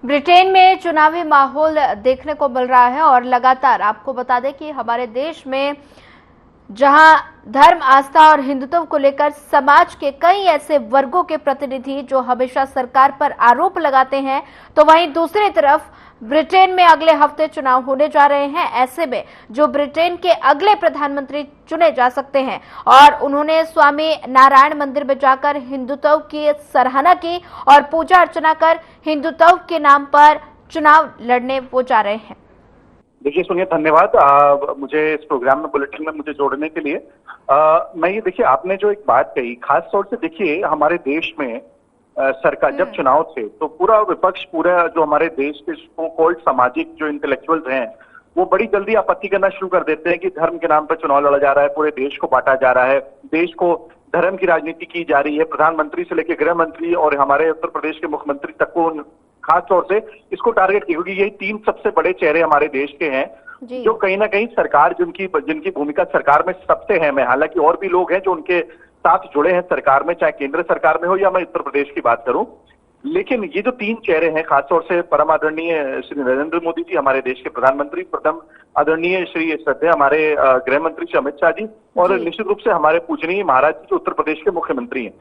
Britain में चुनावी माहौल देखने को मिल रहा है और लगातार आपको बता दें कि हमारे देश में जहां धर्म, आस्था और हिंदुत्व को लेकर समाज के कई ऐसे वर्गों के प्रतिनिधि जो हमेशा सरकार पर आरोप लगाते हैं, तो वहीं दूसरी तरफ ब्रिटेन में अगले हफ्ते चुनाव होने जा रहे हैं। ऐसे में जो ब्रिटेन के अगले प्रधानमंत्री चुने जा सकते हैं और उन्होंने स्वामी नारायण मंदिर में जाकर हिंदुत्व की सराहना की और पूजा अर्चना कर हिंदुत्व के नाम पर चुनाव लड़ने वो जा रहे हैं। देखिए सुनिए, धन्यवाद मुझे इस प्रोग्राम में, बुलेटिन में मुझे जोड़ने के लिए। मैं ये देखिए, आपने जो एक बात कही, खास तौर से देखिए हमारे देश में सरकार जब चुनाव थे तो पूरा विपक्ष, पूरा जो हमारे देश के सो कॉल्ड सामाजिक जो इंटेलेक्चुअल्स हैं, वो बड़ी जल्दी आपत्ति करना शुरू कर देते हैं कि धर्म के नाम पर चुनाव लड़ा जा रहा है, पूरे देश को बांटा जा रहा है, देश को धर्म की राजनीति की जा रही है। प्रधानमंत्री से लेकर गृह मंत्री और हमारे उत्तर प्रदेश के मुख्यमंत्री तक को खास तौर से इसको टारगेट किया, क्योंकि यही तीन सबसे बड़े चेहरे हमारे देश के हैं जो कहीं ना कहीं सरकार, जिनकी भूमिका सरकार में सबसे है। मैं, हालांकि और भी लोग हैं जो उनके साथ जुड़े हैं सरकार में, चाहे केंद्र सरकार में हो या मैं उत्तर प्रदेश की बात करूं, लेकिन ये जो तीन चेहरे हैं, खासतौर से परम आदरणीय श्री नरेंद्र मोदी जी, हमारे देश के प्रधानमंत्री, प्रथम आदरणीय श्री श्रद्धेय हमारे गृह मंत्री श्री अमित शाह जी, और निश्चित रूप से हमारे पूजनीय महाराज जी जो उत्तर प्रदेश के मुख्यमंत्री हैं।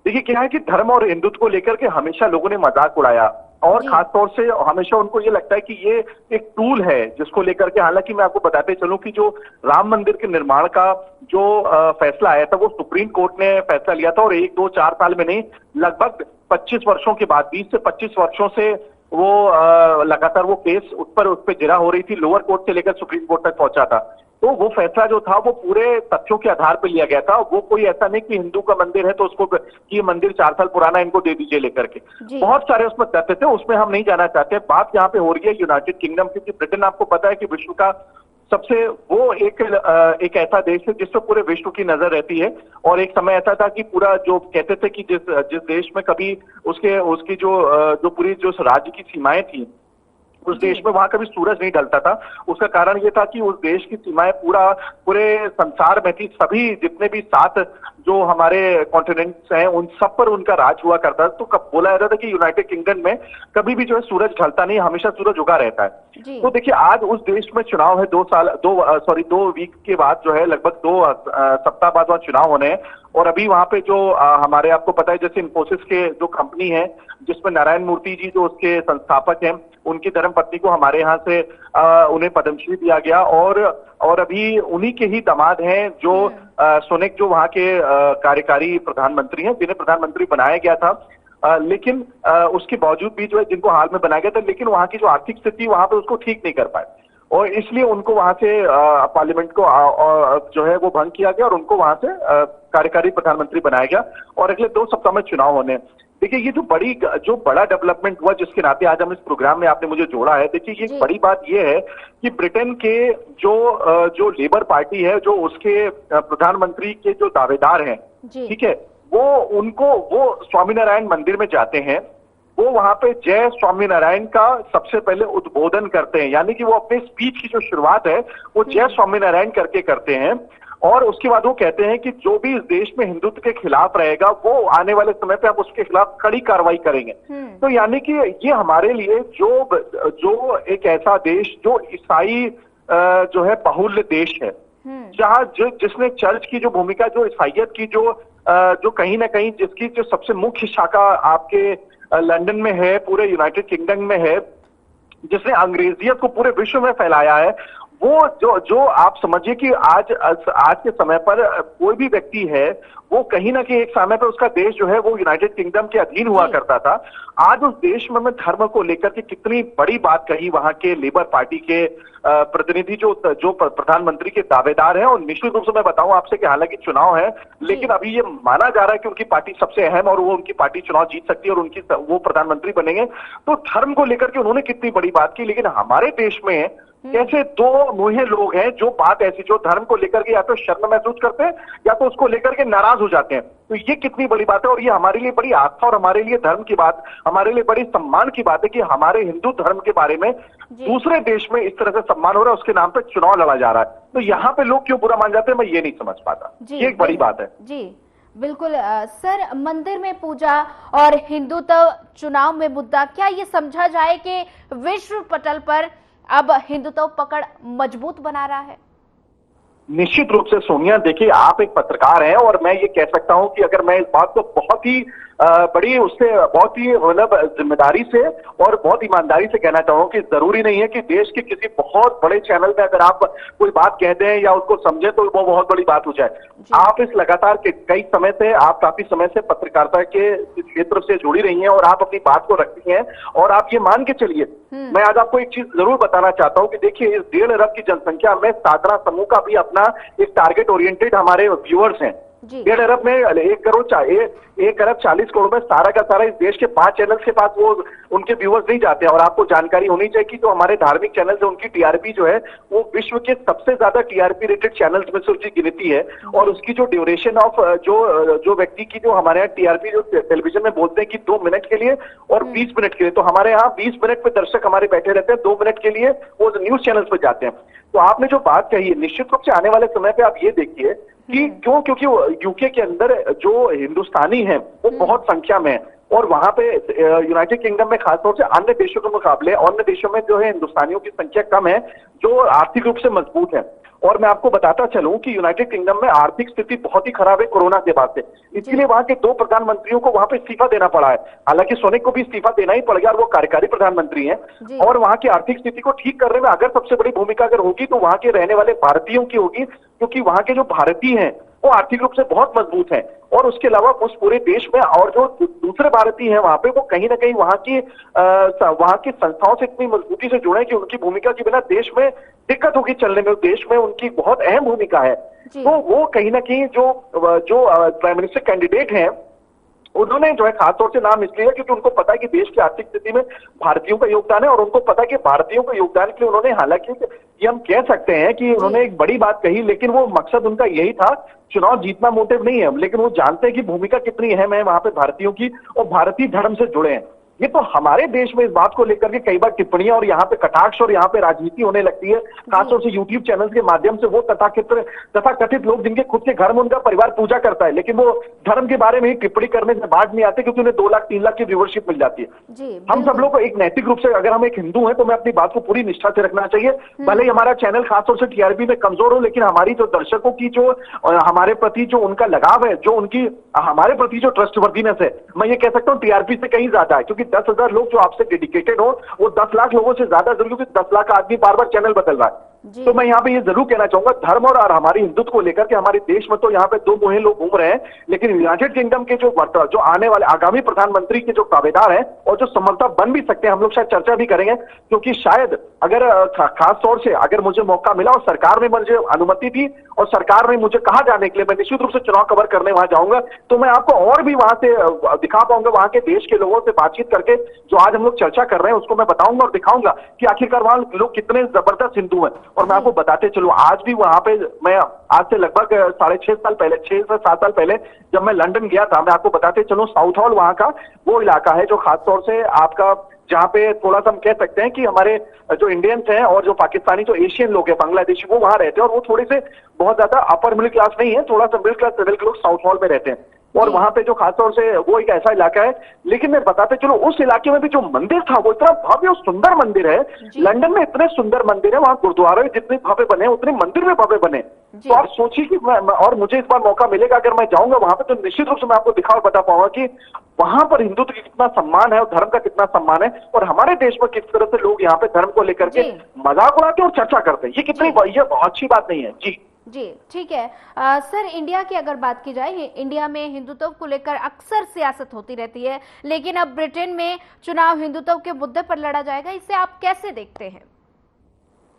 देखिए क्या है कि धर्म और हिंदुत्व को लेकर के हमेशा लोगों ने मजाक उड़ाया और खासतौर से हमेशा उनको ये लगता है कि ये एक टूल है जिसको लेकर के, हालांकि मैं आपको बताते चलूं कि जो राम मंदिर के निर्माण का जो फैसला आया था वो सुप्रीम कोर्ट ने फैसला लिया था, और 1, 2, 4 साल में नहीं, लगभग 25 वर्षों के बाद, 20 से 25 वर्षों से वो लगातार वो केस उस पर जिरा हो रही थी, लोअर कोर्ट से लेकर सुप्रीम कोर्ट तक पहुंचा था। तो वो फैसला जो था वो पूरे तथ्यों के आधार पर लिया गया था। वो कोई ऐसा नहीं कि हिंदू का मंदिर है तो उसको कि मंदिर 4 साल पुराना, इनको दे दीजिए लेकर के। बहुत सारे उसमें तथ्य थे, उसमें हम नहीं जाना चाहते। बात यहाँ पे हो रही है यूनाइटेड किंगडम की। ब्रिटेन, आपको पता है कि विश्व का सबसे वो एक ऐसा देश है जिस पर पूरे विश्व की नजर रहती है, और एक समय ऐसा था कि पूरा जो कहते थे कि जिस देश में कभी उसकी जो पूरी जो राज्य की सीमाएं थी, उस देश में वहां कभी सूरज नहीं ढलता था। उसका कारण ये था कि उस देश की सीमाएं पूरे संसार में थी। सभी जितने भी 7 जो हमारे कॉन्टिनेंट्स हैं उन सब पर उनका राज हुआ करता था। तो कब बोला जाता था कि यूनाइटेड किंगडम में कभी भी जो है सूरज ढलता नहीं, हमेशा सूरज उगा रहता है। तो देखिए आज उस देश में चुनाव है, 2 वीक के बाद जो है, लगभग 2 सप्ताह बाद वहां चुनाव होने हैं। और अभी वहां पे जो हमारे, आपको पता है, जैसे इन्फोसिस के जो कंपनी है जिसमें नारायण मूर्ति जी जो उसके संस्थापक हैं, उनकी धर्मपत्नी को हमारे यहाँ से उन्हें पद्मश्री दिया गया, और अभी उन्हीं के ही दामाद हैं जो सुनक, जो वहां के कार्यकारी प्रधानमंत्री हैं, जिन्हें प्रधानमंत्री बनाया गया था। लेकिन उसके बावजूद भी जो है, जिनको हाल में बनाया गया था, लेकिन वहां की जो आर्थिक स्थिति वहां पे उसको ठीक नहीं कर पाए, और इसलिए उनको वहां से पार्लियामेंट को जो है वो भंग किया गया और उनको वहां से कार्यकारी प्रधानमंत्री बनाया गया, और अगले 2 सप्ताह में चुनाव होने। देखिए ये जो बड़ा डेवलपमेंट हुआ जिसके नाते आज हम इस प्रोग्राम में आपने मुझे जोड़ा है, देखिए ये बड़ी बात ये है कि ब्रिटेन के जो लेबर पार्टी है, जो उसके प्रधानमंत्री के जो दावेदार हैं, ठीक है, वो स्वामीनारायण मंदिर में जाते हैं, वो वहां पे जय स्वामीनारायण का सबसे पहले उद्बोधन करते हैं, यानी कि वो अपने स्पीच की जो शुरुआत है वो जय स्वामीनारायण करके करते हैं, और उसके बाद वो कहते हैं कि जो भी इस देश में हिंदुत्व के खिलाफ रहेगा वो आने वाले समय पे आप उसके खिलाफ कड़ी कार्रवाई करेंगे। तो यानी कि ये हमारे लिए जो एक ऐसा देश जो ईसाई जो है बाहुल्य देश है, जहां जिसने चर्च की जो भूमिका, जो ईसाइयत की जो कहीं ना कहीं जिसकी जो सबसे मुख्य शाखा आपके लंदन में है, पूरे यूनाइटेड किंगडम में है, जिसने अंग्रेजियत को पूरे विश्व में फैलाया है, वो जो आप समझिए कि आज के समय पर कोई भी व्यक्ति है, वो कहीं ना कहीं एक समय पर उसका देश जो है वो यूनाइटेड किंगडम के अधीन हुआ करता था। आज उस देश में धर्म को लेकर के कितनी बड़ी बात कही वहां के लेबर पार्टी के प्रतिनिधि जो प्रधानमंत्री के दावेदार हैं। और निश्चित रूप से मैं बताऊं आपसे कि हालांकि चुनाव है, लेकिन अभी ये माना जा रहा है कि उनकी पार्टी सबसे अहम, और वो उनकी पार्टी चुनाव जीत सकती है और वो प्रधानमंत्री बनेंगे। तो धर्म को लेकर के उन्होंने कितनी बड़ी बात की, लेकिन हमारे देश में कैसे 2 मुहे लोग हैं जो बात ऐसी, जो धर्म को लेकर के या तो शर्म महसूस करते हैं या तो उसको लेकर के नाराज हो जाते हैं। तो ये कितनी बड़ी बात है, और ये हमारे लिए बड़ी आस्था और हमारे लिए धर्म की बात, हमारे लिए बड़ी सम्मान की बात है कि हमारे हिंदू धर्म के बारे में दूसरे देश में इस तरह से सम्मान हो रहा है, उसके नाम पे चुनाव लड़ा जा रहा है। तो यहाँ पे लोग क्यों बुरा मान जाते हैं, मैं ये नहीं समझ पाता। ये एक बड़ी बात है। जी बिल्कुल सर, मंदिर में पूजा और हिंदुत्व चुनाव में मुद्दा, क्या ये समझा जाए कि विश्व पटल पर अब हिंदुत्व पकड़ मजबूत बना रहा है? निश्चित रूप से सोनिया, देखिए आप एक पत्रकार हैं और मैं ये कह सकता हूं कि अगर मैं इस बात को बहुत ही बड़ी उससे बहुत ही मतलब जिम्मेदारी से और बहुत ईमानदारी से कहना चाहूंगा कि जरूरी नहीं है कि देश के किसी बहुत बड़े चैनल में अगर आप कोई बात कह दें या उसको समझे तो वो बहुत बड़ी बात हो जाए। आप इस लगातार के कई समय से, आप काफी समय से पत्रकारिता के क्षेत्र से जुड़ी रही हैं और आप अपनी बात को रखती हैं और आप ये मान के चलिए, मैं आज आपको एक चीज जरूर बताना चाहता हूं कि देखिए इस 1.5 अरब की जनसंख्या में साधना समूह का भी अपना एक टारगेट ओरिएंटेड हमारे व्यूअर्स हैं। 1.5 अरब में 1 अरब 40 करोड़ में सारा का सारा इस देश के 5 चैनल्स के पास वो उनके व्यूअर्स नहीं जाते हैं। और आपको जानकारी होनी चाहिए कि जो हमारे धार्मिक चैनल्स है उनकी टीआरपी जो है वो विश्व के सबसे ज्यादा टीआरपी रेटेड चैनल्स में से उसकी गिनती है। और उसकी जो ड्यूरेशन ऑफ जो व्यक्ति की जो हमारे यहाँ टीआरपी जो टेलीविजन में बोलते हैं कि 2 मिनट के लिए और 20 मिनट के लिए, तो हमारे यहाँ 20 मिनट पे दर्शक हमारे बैठे रहते हैं, 2 मिनट के लिए वो न्यूज चैनल्स पे जाते हैं। तो आपने जो बात कही है, निश्चित रूप से आने वाले समय पे आप ये देखिए कि क्यों, क्योंकि यूके के अंदर जो हिंदुस्तानी हैं वो बहुत संख्या में है और वहां पे यूनाइटेड किंगडम में खासतौर से अन्य देशों के मुकाबले अन्य देशों में जो है हिंदुस्तानियों की संख्या कम है जो आर्थिक रूप से मजबूत है। और मैं आपको बताता चलूं कि यूनाइटेड किंगडम में आर्थिक स्थिति बहुत ही खराब है कोरोना के बाद से, इसलिए वहां के 2 प्रधानमंत्रियों को वहां पे इस्तीफा देना पड़ा है। हालांकि सोनिक को भी इस्तीफा देना ही पड़ गया और वो कार्यकारी प्रधानमंत्री हैं। और वहां की आर्थिक स्थिति को ठीक करने में अगर सबसे बड़ी भूमिका अगर होगी तो वहां के रहने वाले भारतीयों की होगी, क्योंकि वहां के जो भारतीय हैं वो आर्थिक रूप से बहुत मजबूत हैं। और उसके अलावा उस पूरे देश में और जो दूसरे भारतीय हैं वहां पे वो कहीं ना कहीं वहां की संस्थाओं से इतनी मजबूती से जुड़े कि उनकी भूमिका के बिना देश में दिक्कत होगी चलने में। देश में उनकी बहुत अहम भूमिका है। तो वो कहीं ना कहीं जो प्राइम मिनिस्टर कैंडिडेट हैं उन्होंने जो है खासतौर से नाम इसलिए क्योंकि उनको पता है कि देश की आर्थिक स्थिति में भारतीयों का योगदान है और उनको पता है कि भारतीयों का योगदान के लिए उन्होंने, हालांकि ये हम कह सकते हैं कि उन्होंने एक बड़ी बात कही, लेकिन वो मकसद उनका यही था, चुनाव जीतना मोटिव नहीं है, लेकिन वो जानते हैं कि भूमिका कितनी अहम है वहां पे भारतीयों की और भारतीय धर्म से जुड़े हैं। ये तो हमारे देश में इस बात को लेकर के कई बार टिप्पणियां और यहाँ पे कटाक्ष और यहाँ पे राजनीति होने लगती है, खासतौर से यूट्यूब चैनल्स के माध्यम से। वो तथाकथित लोग जिनके खुद के घर में उनका परिवार पूजा करता है, लेकिन वो धर्म के बारे में ही टिप्पणी करने से बाहर नहीं आते क्योंकि उन्हें 2 लाख 3 लाख की व्यूवरशिप मिल जाती है। हम सब लोग को एक नैतिक रूप से, अगर हम एक हिंदू हैं तो मैं अपनी बात को पूरी निष्ठा से रखना चाहिए। भले ही हमारा चैनल खासतौर से टीआरपी में कमजोर हो, लेकिन हमारी जो दर्शकों की जो हमारे प्रति जो उनका लगाव है, जो उनकी हमारे प्रति जो ट्रस्टवर्दीनेस है, मैं ये कह सकता हूँ टीआरपी से कहीं ज्यादा है। क्योंकि 10,000 लोग जो आपसे डेडिकेटेड हो वो 10 लाख लोगों से ज्यादा जरूरी, क्योंकि 10 लाख आदमी बार बार चैनल बदल रहा है। तो मैं यहाँ पे ये जरूर कहना चाहूंगा धर्म और हमारी हिंदुत्व को लेकर के हमारे देश में तो यहाँ पे 2 मुहे लोग घूम रहे हैं, लेकिन यूनाइटेड किंगडम के जो आने वाले आगामी प्रधानमंत्री के जो दावेदार हैं और जो समर्थक बन भी सकते हैं, हम लोग शायद चर्चा भी करेंगे। क्योंकि शायद अगर खास तौर से अगर मुझे मौका मिला और सरकार ने मुझे अनुमति दी और सरकार ने मुझे कहा जाने के लिए, मैं निश्चित रूप से चुनाव कवर करने वहां जाऊंगा, तो मैं आपको और भी वहां से दिखा पाऊंगा, वहां के देश के लोगों से बातचीत करके जो आज हम लोग चर्चा कर रहे हैं उसको मैं बताऊंगा और दिखाऊंगा कि आखिरकार वहां लोग कितने जबरदस्त हिंदू हैं। और मैं आपको बताते चलो, आज भी वहां पे मैं आज से लगभग 6.5 साल पहले, 6 से 7 साल पहले जब मैं लंदन गया था, मैं आपको बताते चलो साउथ हॉल वहां का वो इलाका है जो खासतौर से आपका जहां पे थोड़ा सा हम कह सकते हैं कि हमारे जो इंडियंस हैं और जो पाकिस्तानी जो एशियन लोग हैं, बांग्लादेशी, वो वहां रहते हैं और वो थोड़े से बहुत ज्यादा अपर मिडिल क्लास नहीं है, थोड़ा सा मिडिल क्लास लेवल के लोग साउथ हॉल में रहते हैं। और वहां पे जो खासतौर से वो एक ऐसा इलाका है, लेकिन मैं बताते चलो उस इलाके में भी जो मंदिर था वो इतना भव्य और सुंदर मंदिर है। लंदन में इतने सुंदर मंदिर है, वहां गुरुद्वारे जितने भव्य बने उतने मंदिर में भव्य बने। तो आप सोचिए कि और मुझे इस बार मौका मिलेगा अगर मैं जाऊंगा वहां पे, तो निश्चित रूप से मैं आपको दिखा और बता पाऊंगा कि वहां पर हिंदुत्व की कितना सम्मान है और धर्म का कितना सम्मान है और हमारे देश में किस तरह से लोग यहाँ पे धर्म को लेकर के मजाक उड़ाते हैं और चर्चा करते हैं। ये कितनी ये अच्छी बात नहीं है। जी ठीक है। सर, इंडिया की अगर बात की जाए, इंडिया में हिंदुत्व को लेकर अक्सर सियासत होती रहती है, लेकिन अब ब्रिटेन में चुनाव हिंदुत्व के मुद्दे पर लड़ा जाएगा, इसे आप कैसे देखते हैं?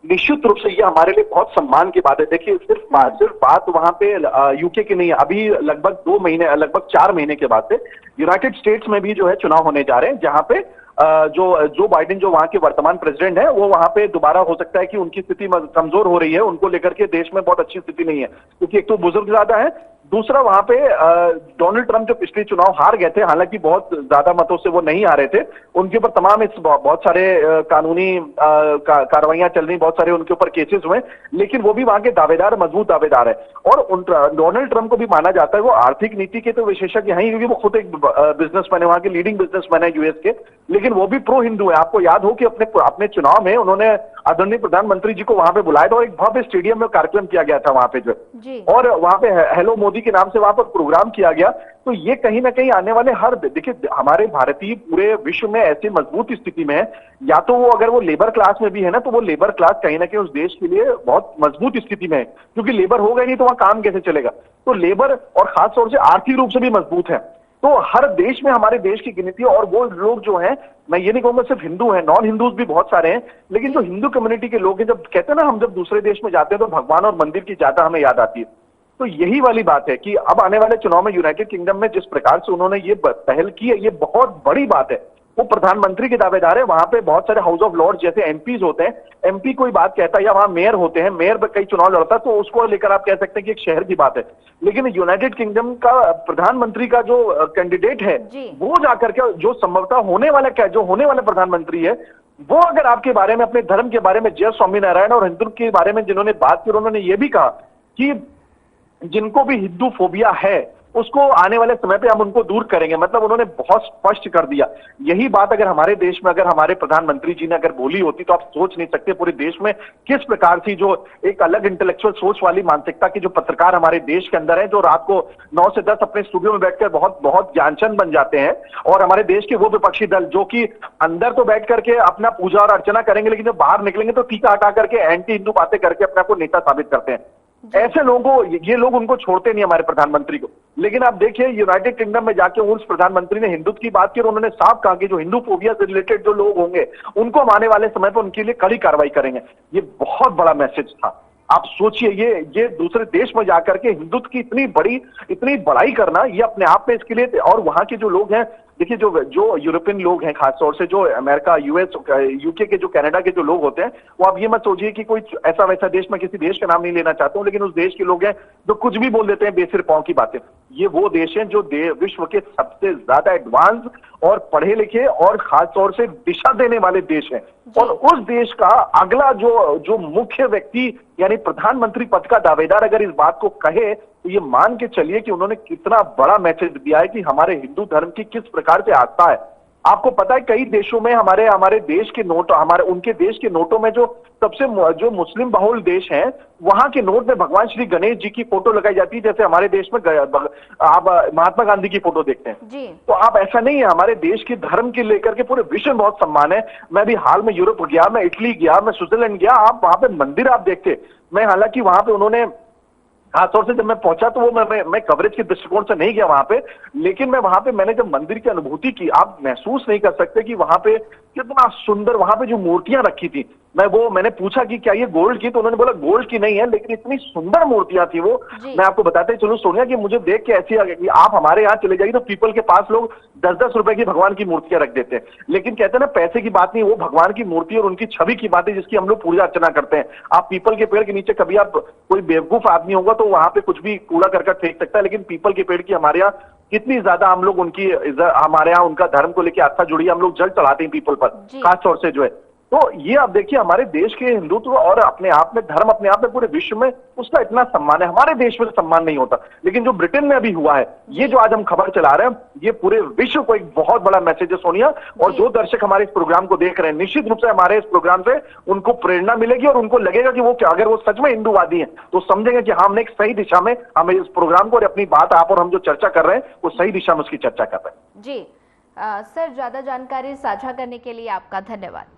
निश्चित रूप से ये हमारे लिए बहुत सम्मान की बात है। देखिए सिर्फ बात वहां पे यूके की नहीं है, अभी लगभग 4 महीने के बाद से यूनाइटेड स्टेट्स में भी जो है चुनाव होने जा रहे हैं, जहां पे जो बाइडेन जो वहां के वर्तमान प्रेसिडेंट है वो वहां पे दोबारा हो सकता है कि उनकी स्थिति कमजोर हो रही है, उनको लेकर के देश में बहुत अच्छी स्थिति नहीं है, क्योंकि एक तो बुजुर्ग ज्यादा है, दूसरा वहां पे डोनाल्ड ट्रंप जो पिछले चुनाव हार गए थे, हालांकि बहुत ज्यादा मतों से वो नहीं हारे थे, उनके ऊपर तमाम इस बहुत सारे कानूनी कार्रवाइयां चल रही, बहुत सारे उनके ऊपर केसेस हुए, लेकिन वो भी वहां के दावेदार, मजबूत दावेदार है। और डोनाल्ड ट्रंप को भी माना जाता है वो आर्थिक नीति के तो विशेषज्ञ हैं, क्योंकि वो खुद एक बिजनेसमैन है, वहां के लीडिंग बिजनेसमैन है यूएस के, लेकिन वो भी प्रो हिंदू है। आपको याद हो कि अपने चुनाव में उन्होंने आदरणीय प्रधानमंत्री जी को वहां पे बुलाया था और एक भव्य स्टेडियम में कार्यक्रम किया गया था वहां पे जो, और वहां पे हेलो मोदी के नाम से वहां पर प्रोग्राम किया गया। तो ये कहीं ना कहीं आने वाले देखिए हमारे भारतीय पूरे विश्व में ऐसी मजबूत स्थिति में है, या तो वो अगर वो लेबर क्लास में भी है ना, तो वो लेबर क्लास कहीं ना कहीं उस देश के लिए बहुत मजबूत स्थिति में है, क्योंकि लेबर होगा नहीं तो वहां काम कैसे चलेगा। तो लेबर और खासतौर से आर्थिक रूप से भी मजबूत है। तो हर देश में हमारे देश की गिनती, और वो लोग जो हैं, मैं ये नहीं कहूंगा सिर्फ हिंदू हैं, नॉन हिंदूज भी बहुत सारे हैं, लेकिन जो हिंदू कम्युनिटी के लोग हैं, जब कहते हैं ना हम जब दूसरे देश में जाते हैं तो भगवान और मंदिर की ज्यादा हमें याद आती है। तो यही वाली बात है कि अब आने वाले चुनाव में यूनाइटेड किंगडम में जिस प्रकार से उन्होंने ये पहल की है, ये बहुत बड़ी बात है। वो प्रधानमंत्री के दावेदार है, वहां पे बहुत सारे हाउस ऑफ लॉर्ड्स जैसे एमपीज होते हैं, एमपी कोई बात कहता है, या वहां मेयर होते हैं, मेयर कई चुनाव लड़ता है, तो उसको लेकर आप कह सकते हैं कि एक शहर की बात है। लेकिन यूनाइटेड किंगडम का प्रधानमंत्री का जो कैंडिडेट है, वो जाकर के जो संभवतः होने वाला प्रधानमंत्री है, वो अगर आपके बारे में, अपने धर्म के बारे में, जय स्वामीनारायण और हिंदू के बारे में जिन्होंने बात की, उन्होंने ये भी कहा कि जिनको भी हिंदू फोबिया है उसको आने वाले समय पे हम उनको दूर करेंगे। मतलब उन्होंने बहुत स्पष्ट कर दिया। यही बात अगर हमारे देश में, अगर हमारे प्रधानमंत्री जी ने अगर बोली होती, तो आप सोच नहीं सकते पूरे देश में किस प्रकार की जो एक अलग इंटेलेक्चुअल सोच वाली मानसिकता के जो पत्रकार हमारे देश के अंदर हैं, जो रात को 9 से 10 अपने स्टूडियो में बैठकर बहुत बहुत ज्ञानचंद बन जाते हैं, और हमारे देश के वो विपक्षी दल जो कि अंदर तो बैठ करके अपना पूजा और अर्चना करेंगे, लेकिन जब बाहर निकलेंगे तो टीका हटा करके एंटी हिंदू बातें करके अपने को नेता साबित करते हैं। ऐसे लोगों को, ये लोग उनको छोड़ते नहीं हमारे प्रधानमंत्री को। लेकिन आप देखिए यूनाइटेड किंगडम में जाके उस प्रधानमंत्री ने हिंदुत्व की बात की, और उन्होंने साफ कहा कि जो हिंदू फोबिया से रिलेटेड जो लोग होंगे उनको हम आने वाले समय पर उनके लिए कड़ी कार्रवाई करेंगे। ये बहुत बड़ा मैसेज था। आप सोचिए, ये दूसरे देश में जाकर के हिंदुत्व की इतनी बड़ाई करना, ये अपने आप में इसके लिए, और वहां के जो लोग हैं, देखिए जो यूरोपियन लोग हैं, खासतौर से जो अमेरिका, यूएस, यूके के, जो कनाडा के जो लोग होते हैं, वो आप ये मत सोचिए कि कोई ऐसा वैसा देश, मैं किसी देश का नाम नहीं लेना चाहता हूं, लेकिन उस देश के लोग हैं जो कुछ भी बोल देते हैं, बेसिर पांव की बातें। ये वो देश हैं जो विश्व के सबसे ज्यादा एडवांस और पढ़े लिखे और खासतौर से दिशा देने वाले देश हैं। और उस देश का अगला जो मुख्य व्यक्ति यानी प्रधानमंत्री पद का दावेदार अगर इस बात को कहे, तो ये मान के चलिए कि उन्होंने कितना बड़ा मैसेज दिया है कि हमारे हिंदू धर्म की किस प्रकार से आस्था है। आपको पता है कई देशों में हमारे देश के नोट, उनके देश के नोटों में जो मुस्लिम बहुल देश हैं, वहां के नोट में भगवान श्री गणेश जी की फोटो लगाई जाती है, जैसे हमारे देश में आप महात्मा गांधी की फोटो देखते हैं जी। तो आप ऐसा नहीं है, हमारे देश के धर्म के लेकर के पूरे विश्व में बहुत सम्मान है। मैं भी हाल में यूरोप गया, मैं इटली गया, मैं स्विट्जरलैंड गया, आप वहां पे मंदिर आप देखते, मैं हालांकि वहां पे उन्होंने खासतौर से जब मैं पहुंचा तो वो मैं कवरेज के दृष्टिकोण से नहीं गया वहां पे, लेकिन मैं वहां पे मैंने जब मंदिर की अनुभूति की, आप महसूस नहीं कर सकते कि वहां पे कितना सुंदर, वहां पे जो मूर्तियां रखी थी, मैंने पूछा कि क्या ये गोल्ड की, तो उन्होंने बोला गोल्ड की नहीं है, लेकिन इतनी सुंदर मूर्तियां थी वो। मैं आपको बताते चलूं सोनिया कि मुझे देख के ऐसी आ गई कि आप हमारे यहाँ चले जाइए तो पीपल के पास लोग 10-10 रुपए की भगवान की मूर्तियां रख देते हैं, लेकिन कहते हैं ना पैसे की बात नहीं, वो भगवान की मूर्ति और उनकी छवि की बात है जिसकी हम लोग पूजा अर्चना करते हैं। आप पीपल के पेड़ के नीचे कभी आप कोई बेवकूफ आदमी होगा तो वहां पे कुछ भी कूड़ा करकट फेंक सकता है, लेकिन पीपल के पेड़ की हमारे यहाँ कितनी ज्यादा हम लोग हमारे यहाँ उनका धर्म को लेकर आस्था जुड़ी, हम लोग जल चढ़ाते हैं पीपल पर खासतौर से जो है। तो ये आप देखिए हमारे देश के हिंदुत्व और अपने आप में धर्म, अपने आप में पूरे विश्व में उसका इतना सम्मान है, हमारे देश में सम्मान नहीं होता, लेकिन जो ब्रिटेन में अभी हुआ है, ये जो आज हम खबर चला रहे हैं, ये पूरे विश्व को एक बहुत बड़ा मैसेज है सोनिया। और जो दर्शक हमारे इस प्रोग्राम को देख रहे हैं, निश्चित रूप से हमारे इस प्रोग्राम से उनको प्रेरणा मिलेगी और उनको लगेगा कि अगर वो सच में हिंदूवादी है तो समझेंगे कि हमने एक सही दिशा में, हमें इस प्रोग्राम को और अपनी बात आप और हम जो चर्चा कर रहे हैं वो सही दिशा में उसकी चर्चा कर रहे हैं। जी सर, ज्यादा जानकारी साझा करने के लिए आपका धन्यवाद।